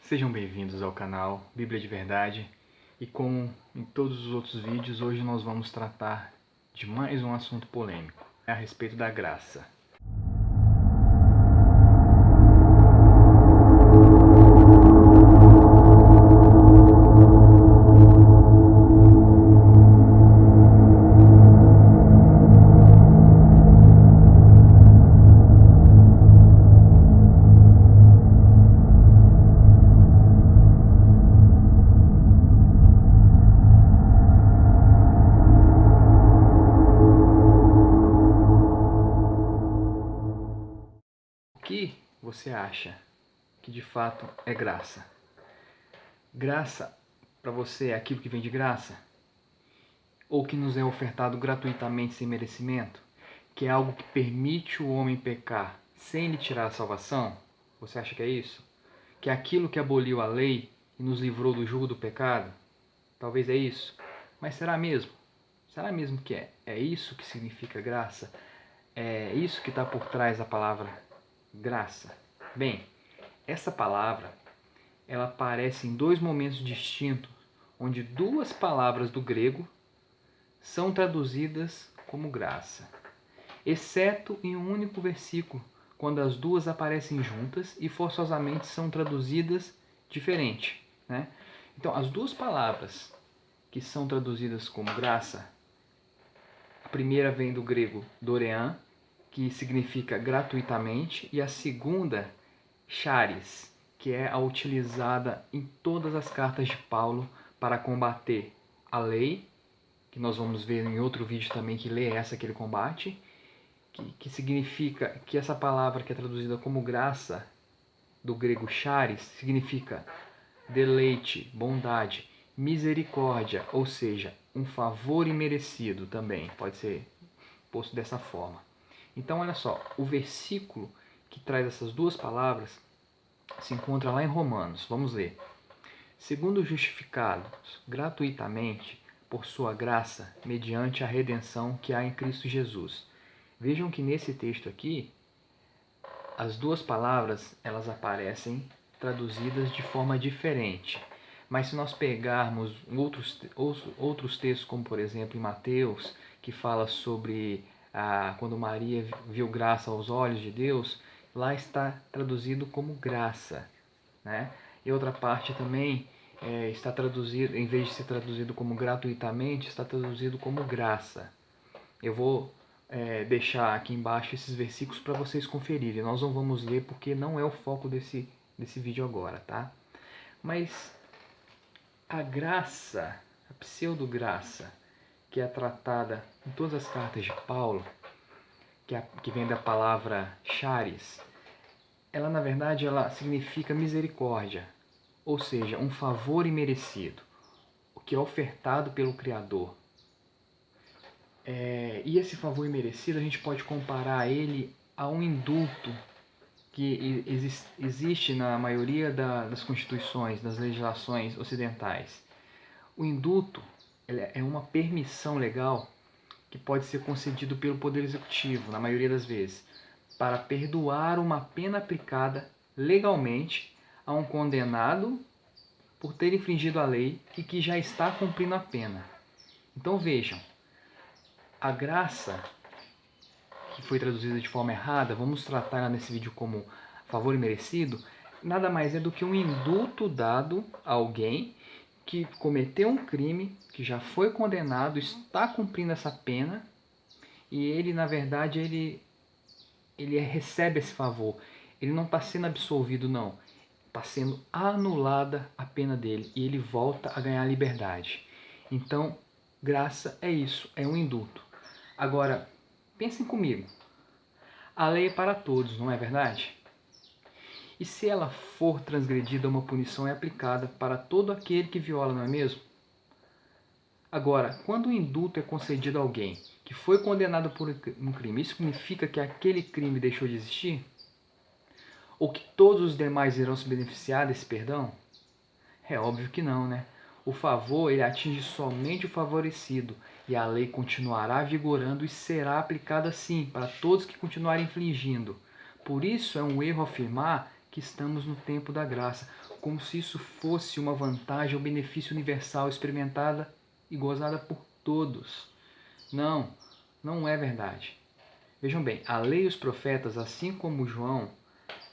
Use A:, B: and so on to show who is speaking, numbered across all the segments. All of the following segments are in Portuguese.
A: Sejam bem-vindos ao canal Bíblia de Verdade e como em todos os outros vídeos, hoje nós vamos tratar de mais um assunto polêmico, a respeito da graça. O que você acha que de fato é graça? Graça para você é aquilo que vem de graça? Ou que nos é ofertado gratuitamente sem merecimento? Que é algo que permite o homem pecar sem lhe tirar a salvação? Você acha que é isso? Que é aquilo que aboliu a lei e nos livrou do jugo do pecado? Talvez é isso. Mas será mesmo? Será mesmo que é isso que significa graça? É isso que está por trás da palavra graça? Bem, essa palavra ela aparece em dois momentos distintos, onde duas palavras do grego são traduzidas como graça, exceto em um único versículo, quando as duas aparecem juntas e forçosamente são traduzidas diferente, né? Então, as duas palavras que são traduzidas como graça, a primeira vem do grego dorean, que significa gratuitamente, e a segunda, charis, que é a utilizada em todas as cartas de Paulo para combater a lei, que nós vamos ver em outro vídeo também que lê essa que ele combate, que significa que essa palavra que é traduzida como graça, do grego charis, significa deleite, bondade, misericórdia, ou seja, um favor imerecido também, pode ser posto dessa forma. Então, olha só, o versículo que traz essas duas palavras se encontra lá em Romanos. Vamos ler. Segundo justificados gratuitamente por sua graça, mediante a redenção que há em Cristo Jesus. Vejam que nesse texto aqui, as duas palavras elas aparecem traduzidas de forma diferente. Mas se nós pegarmos outros textos, como por exemplo em Mateus, que fala sobre quando Maria viu graça aos olhos de Deus, lá está traduzido como graça, né? E outra parte também está traduzido, em vez de ser traduzido como gratuitamente, está traduzido como graça. Eu vou deixar aqui embaixo esses versículos para vocês conferirem. Nós não vamos ler porque não é o foco desse vídeo agora, tá? Mas a graça, a pseudo-graça, que é tratada em todas as cartas de Paulo, que vem da palavra charis, ela na verdade ela significa misericórdia, ou seja, um favor imerecido, o que é ofertado pelo Criador. E esse favor imerecido a gente pode comparar ele a um indulto que existe na maioria das constituições, das legislações ocidentais. O indulto é uma permissão legal que pode ser concedido pelo Poder Executivo, na maioria das vezes, para perdoar uma pena aplicada legalmente a um condenado por ter infringido a lei e que já está cumprindo a pena. Então vejam, a graça, que foi traduzida de forma errada, vamos tratar nesse vídeo como favor imerecido, nada mais é do que um indulto dado a alguém que cometeu um crime, que já foi condenado, está cumprindo essa pena, e ele, na verdade, ele recebe esse favor. Ele não está sendo absolvido, não. Está sendo anulada a pena dele, e ele volta a ganhar liberdade. Então, graça é isso, é um indulto. Agora, pensem comigo. A lei é para todos, não é verdade? E se ela for transgredida, uma punição é aplicada para todo aquele que viola, não é mesmo? Agora, quando o indulto é concedido a alguém que foi condenado por um crime, isso significa que aquele crime deixou de existir? Ou que todos os demais irão se beneficiar desse perdão? É óbvio que não, né? O favor ele atinge somente o favorecido, e a lei continuará vigorando e será aplicada sim para todos que continuarem infringindo. Por isso é um erro afirmar que estamos no tempo da graça, como se isso fosse uma vantagem ou benefício universal experimentada e gozada por todos. Não, não é verdade. Vejam bem, a lei e os profetas, assim como João,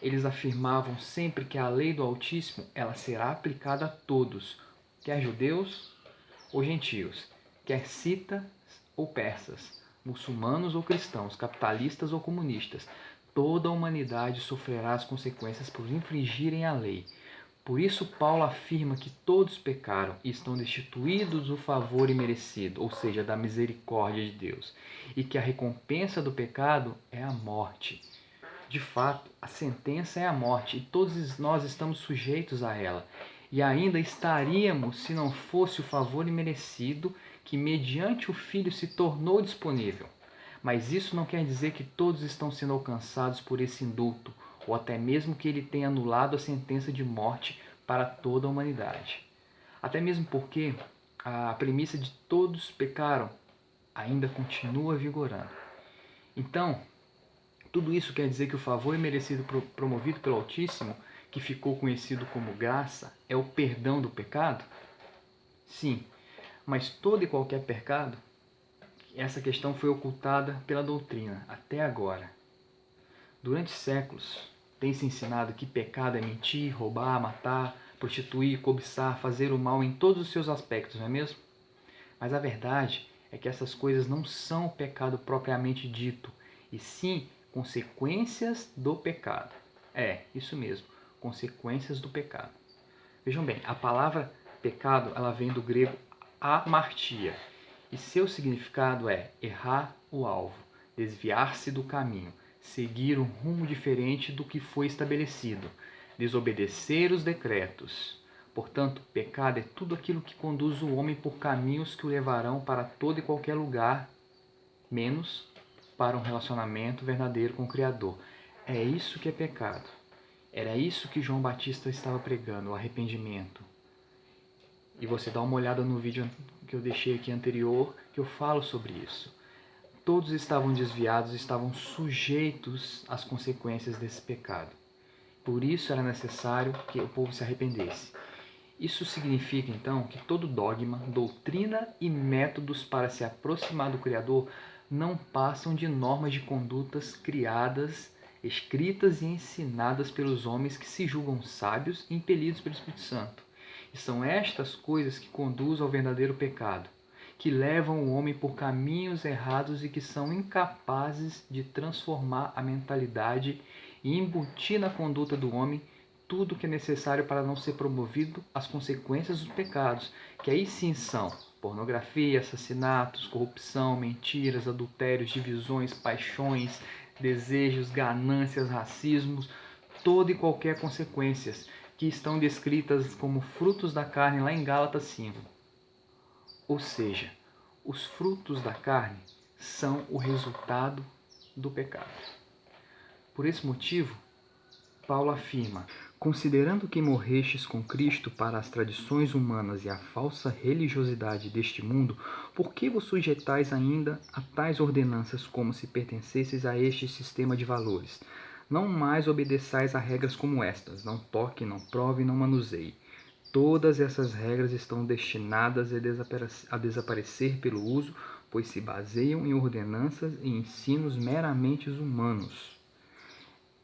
A: eles afirmavam sempre que a lei do Altíssimo ela será aplicada a todos, quer judeus ou gentios, quer citas ou persas, muçulmanos ou cristãos, capitalistas ou comunistas. Toda a humanidade sofrerá as consequências por infringirem a lei. Por isso Paulo afirma que todos pecaram e estão destituídos do favor imerecido, ou seja, da misericórdia de Deus, e que a recompensa do pecado é a morte. De fato, a sentença é a morte e todos nós estamos sujeitos a ela. E ainda estaríamos se não fosse o favor imerecido que, mediante o Filho, se tornou disponível. Mas isso não quer dizer que todos estão sendo alcançados por esse indulto, ou até mesmo que ele tenha anulado a sentença de morte para toda a humanidade. Até mesmo porque a premissa de todos pecaram ainda continua vigorando. Então, tudo isso quer dizer que o favor imerecido promovido pelo Altíssimo, que ficou conhecido como graça, é o perdão do pecado? Sim, mas todo e qualquer pecado, essa questão foi ocultada pela doutrina até agora. Durante séculos, tem-se ensinado que pecado é mentir, roubar, matar, prostituir, cobiçar, fazer o mal em todos os seus aspectos, não é mesmo? Mas a verdade é que essas coisas não são o pecado propriamente dito, e sim consequências do pecado. É, isso mesmo, consequências do pecado. Vejam bem, a palavra pecado ela vem do grego amartia, e seu significado é errar o alvo, desviar-se do caminho, seguir um rumo diferente do que foi estabelecido, desobedecer os decretos. Portanto, pecado é tudo aquilo que conduz o homem por caminhos que o levarão para todo e qualquer lugar, menos para um relacionamento verdadeiro com o Criador. É isso que é pecado. Era isso que João Batista estava pregando, o arrependimento. E você dá uma olhada no vídeo que eu deixei aqui anterior, que eu falo sobre isso. Todos estavam desviados, estavam sujeitos às consequências desse pecado. Por isso era necessário que o povo se arrependesse. Isso significa, então, que todo dogma, doutrina e métodos para se aproximar do Criador não passam de normas de condutas criadas, escritas e ensinadas pelos homens que se julgam sábios e impelidos pelo Espírito Santo. E são estas coisas que conduzem ao verdadeiro pecado, que levam o homem por caminhos errados e que são incapazes de transformar a mentalidade e embutir na conduta do homem tudo o que é necessário para não ser promovido às consequências dos pecados, que aí sim são pornografia, assassinatos, corrupção, mentiras, adultérios, divisões, paixões, desejos, ganâncias, racismos, toda e qualquer consequências que estão descritas como frutos da carne lá em Gálatas 5. Ou seja, os frutos da carne são o resultado do pecado. Por esse motivo, Paulo afirma: considerando que morrestes com Cristo para as tradições humanas e a falsa religiosidade deste mundo, por que vos sujeitais ainda a tais ordenanças como se pertencesseis a este sistema de valores? Não mais obedeçais a regras como estas: não toque, não prove, não manuseie. Todas essas regras estão destinadas a desaparecer pelo uso, pois se baseiam em ordenanças e ensinos meramente humanos.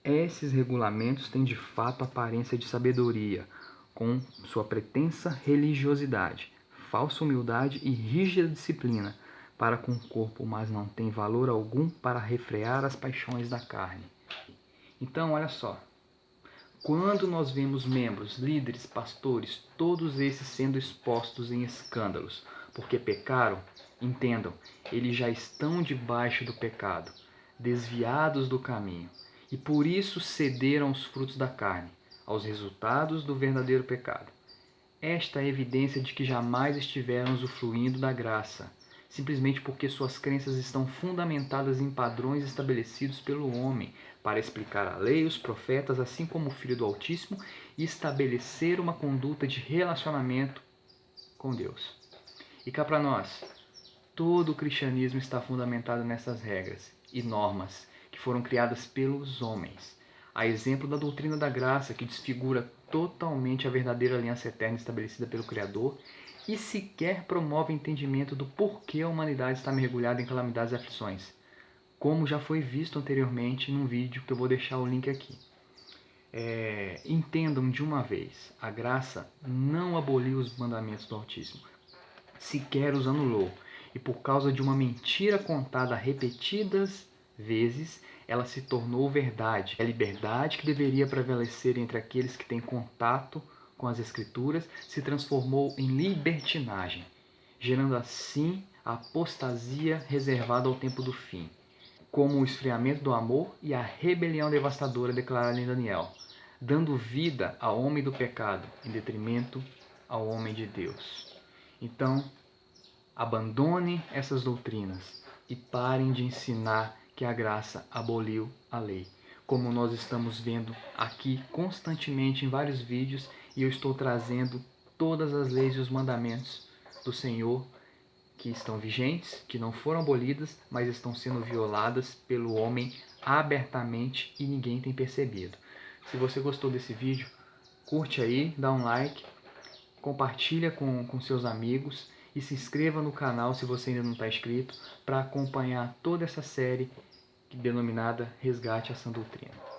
A: Esses regulamentos têm de fato aparência de sabedoria, com sua pretensa religiosidade, falsa humildade e rígida disciplina para com o corpo, mas não tem valor algum para refrear as paixões da carne. Então, olha só, quando nós vemos membros, líderes, pastores, todos esses sendo expostos em escândalos, porque pecaram, entendam, eles já estão debaixo do pecado, desviados do caminho, e por isso cederam aos frutos da carne, aos resultados do verdadeiro pecado. Esta é a evidência de que jamais estiveram usufruindo da graça, simplesmente porque suas crenças estão fundamentadas em padrões estabelecidos pelo homem para explicar a lei, os profetas, assim como o Filho do Altíssimo, e estabelecer uma conduta de relacionamento com Deus. E cá para nós, todo o cristianismo está fundamentado nessas regras e normas que foram criadas pelos homens. a exemplo da doutrina da graça, que desfigura totalmente a verdadeira aliança eterna estabelecida pelo Criador e sequer promove o entendimento do porquê a humanidade está mergulhada em calamidades e aflições, como já foi visto anteriormente num vídeo que eu vou deixar o link aqui. Entendam de uma vez, a graça não aboliu os mandamentos do Altíssimo, sequer os anulou, e por causa de uma mentira contada repetidas vezes, ela se tornou verdade. A liberdade que deveria prevalecer entre aqueles que têm contato com as Escrituras se transformou em libertinagem, gerando assim a apostasia reservada ao tempo do fim, como o esfriamento do amor e a rebelião devastadora declarada em Daniel, dando vida ao homem do pecado em detrimento ao homem de Deus. Então, abandone essas doutrinas e parem de ensinar que a graça aboliu a lei, como nós estamos vendo aqui constantemente em vários vídeos, e eu estou trazendo todas as leis e os mandamentos do Senhor que estão vigentes, que não foram abolidas, mas estão sendo violadas pelo homem abertamente e ninguém tem percebido. Se você gostou desse vídeo, curte aí, dá um like, compartilha com seus amigos e se inscreva no canal se você ainda não está inscrito para acompanhar toda essa série denominada Resgate à Sã Doutrina.